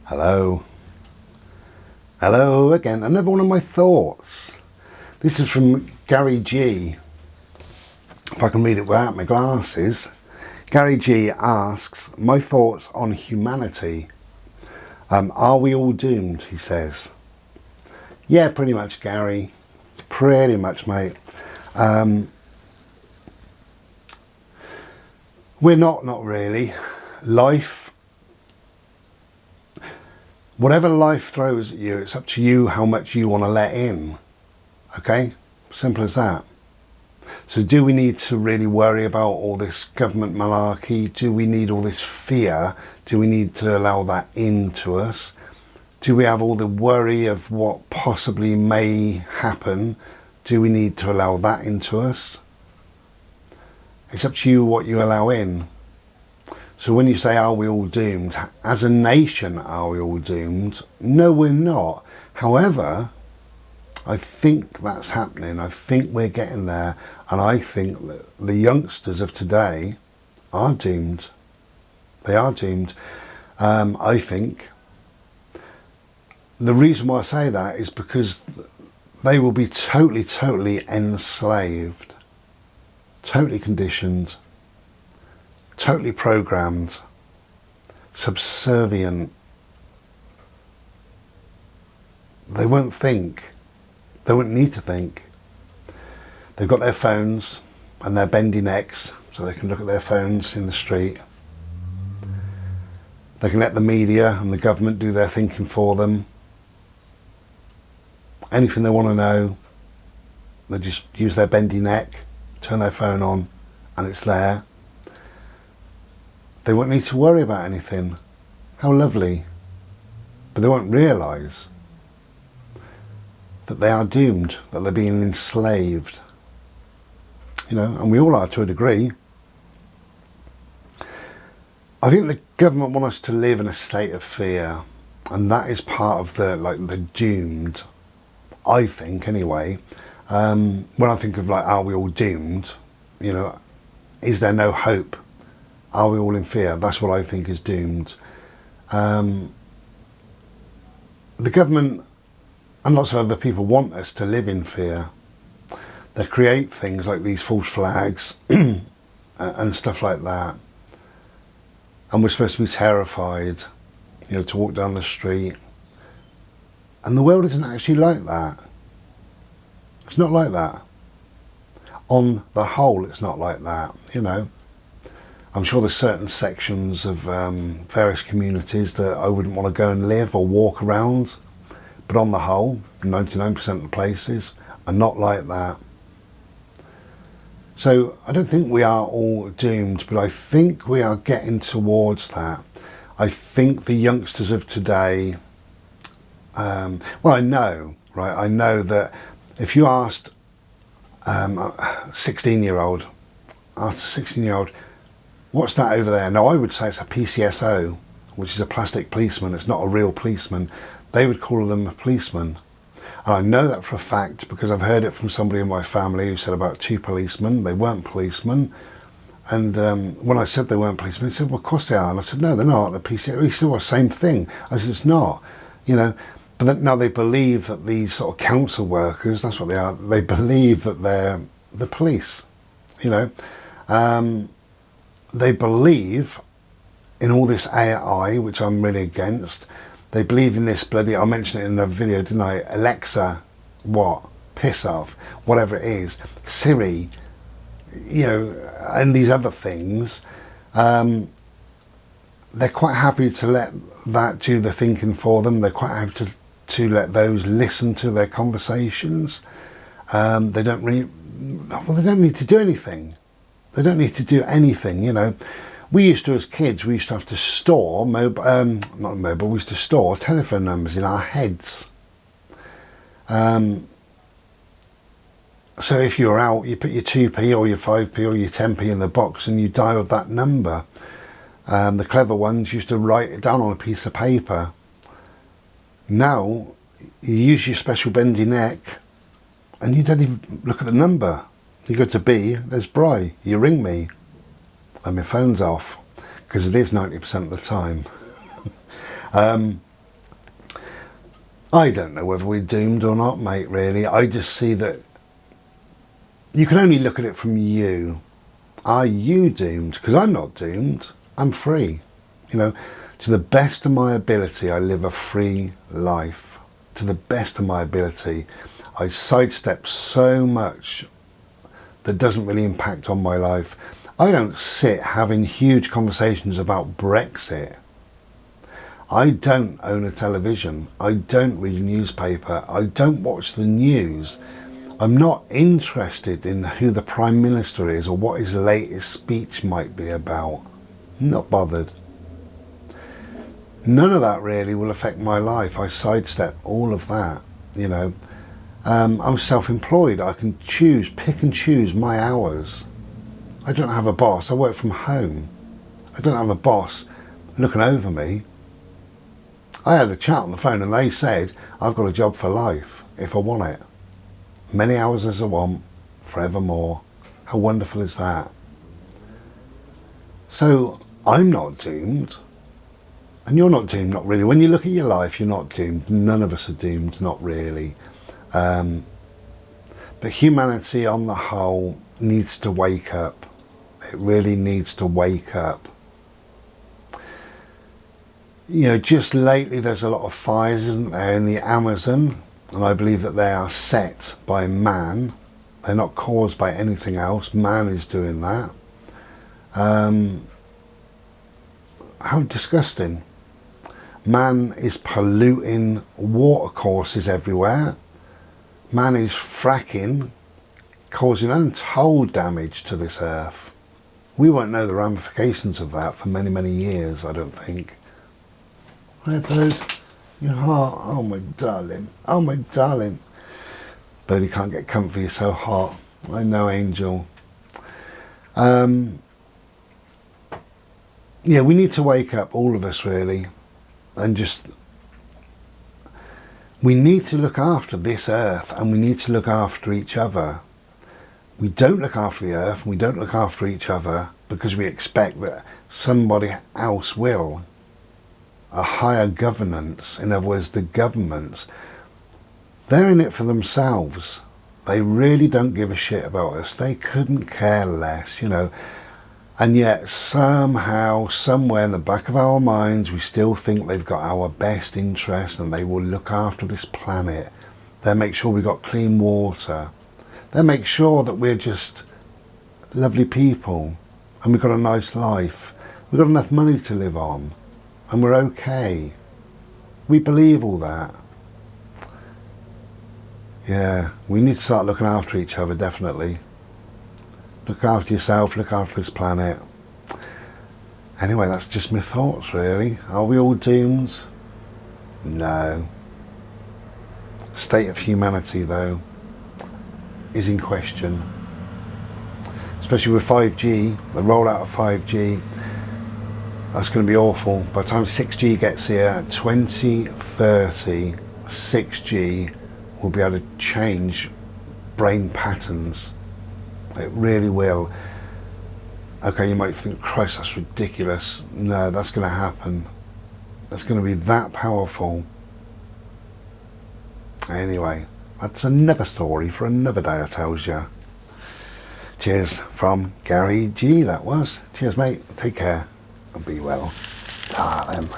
Hello. Hello again. Another one of my thoughts. This is from Gary G. If I can read it without my glasses. Gary G asks, my thoughts on humanity. Are we all doomed, he says. Yeah, pretty much, Gary. Pretty much, mate. We're not really. Whatever life throws at you, it's up to you how much you want to let in. Okay? Simple as that. So do we need to really worry about all this government malarkey? Do we need all this fear? Do we need to allow that into us? Do we have all the worry of what possibly may happen? Do we need to allow that into us? It's up to you what you allow in. So when you say, are we all doomed? As a nation, are we all doomed? No, we're not. However, I think that's happening. I think we're getting there. And I think that the youngsters of today are doomed. They are doomed. I think the reason why I say that is because they will be totally enslaved, totally conditioned, totally programmed, subservient. They won't think. They won't need to think. They've got their phones and their bendy necks, so they can look at their phones in the street. They can let the media and the government do their thinking for them. Anything they want to know, they just use their bendy neck, turn their phone on, and it's there. They won't need to worry about anything. How lovely. But they won't realise that they are doomed, that they're being enslaved. You know, and we all are to a degree. I think the government want us to live in a state of fear, and that is part of the doomed, I think anyway. When I think of are we all doomed, you know, is there no hope? Are we all in fear? That's what I think is doomed. The government and lots of other people want us to live in fear. They create things like these false flags and stuff like that. And we're supposed to be terrified, you know, to walk down the street. And the world isn't actually like that. It's not like that. On the whole, it's not like that, you know. I'm sure there's certain sections of various communities that I wouldn't want to go and live or walk around. But on the whole, 99% of the places are not like that. So I don't think we are all doomed, but I think we are getting towards that. I think the youngsters of today, well, I know that if you asked a 16-year-old, what's that over there? Now, I would say it's a PCSO, which is a plastic policeman. It's not a real policeman. They would call them a policeman. And I know that for a fact because I've heard it from somebody in my family who said about 2 policemen. They weren't policemen. And when I said they weren't policemen, he said, well, of course they are. And I said, no, they're not. They're PCSO. He said, well, same thing. I said, it's not. You know, but now they believe that these sort of council workers, that's what they are. They believe that they're the police, you know. They believe in all this AI, which I'm really against. They believe in this bloody, I mentioned it in the video, didn't I? Alexa, what? Piss off. Whatever it is. Siri, you know, and these other things. They're quite happy to let that do the thinking for them. They're quite happy to let those listen to their conversations. They don't need to do anything. They don't need to do anything, you know. We used to, as kids, we used to have to store, we used to store telephone numbers in our heads. So if you were out, you put your 2p or your 5p or your 10p in the box and you dialed that number. The clever ones used to write it down on a piece of paper. Now, you use your special bendy neck and you don't even look at the number. You go to B, there's Bry, you ring me. And my phone's off because it is 90% of the time. I don't know whether we're doomed or not, mate, really. I just see that you can only look at it from you. Are you doomed? Because I'm not doomed. I'm free. You know, to the best of my ability, I live a free life. To the best of my ability, I sidestep so much that doesn't really impact on my life. I don't sit having huge conversations about Brexit. I don't own a television. I don't read a newspaper. I don't watch the news. I'm not interested in who the Prime Minister is or what his latest speech might be about. Not bothered. None of that really will affect my life. I sidestep all of that, you know. I'm self-employed. I can pick and choose my hours. I don't have a boss. I work from home. I don't have a boss looking over me. I had a chat on the phone and they said, I've got a job for life if I want it. Many hours as I want, forevermore. How wonderful is that? So I'm not doomed. And you're not doomed, not really. When you look at your life, you're not doomed. None of us are doomed, not really. But humanity on the whole needs to wake up. It really needs to wake up. You know, just lately there's a lot of fires, isn't there, in the Amazon, and I believe that they are set by man. They're not caused by anything else. Man is doing that. How disgusting. Man is polluting water courses everywhere. Man is fracking, causing untold damage to this earth. We won't know the ramifications of that for many, many years, I don't think. Hi, bird. Your heart. Oh, my darling. Oh, my darling. Birdie can't get comfy. You're so hot. I know, Angel. Yeah, we need to wake up, all of us, really. And just... we need to look after this earth and we need to look after each other. We don't look after the earth and we don't look after each other because we expect that somebody else will. A higher governance, in other words the governments, they're in it for themselves. They really don't give a shit about us. They couldn't care less, you know. And yet somehow, somewhere in the back of our minds, we still think they've got our best interest and they will look after this planet. They'll make sure we've got clean water. They'll make sure that we're just lovely people and we've got a nice life. We've got enough money to live on. And we're okay. We believe all that. Yeah, we need to start looking after each other, definitely. Look after yourself, look after this planet. Anyway, that's just my thoughts, really. Are we all doomed? No. State of humanity, though, is in question. Especially with 5G, the rollout of 5G. That's going to be awful. By the time 6G gets here, 2030, 6G will be able to change brain patterns. It really will. Okay, you might think, Christ, that's ridiculous. No, that's going to happen. That's going to be that powerful. Anyway, that's another story for another day, I tells you. Cheers from Gary G, that was. Cheers, mate. Take care. And be well. Ta then.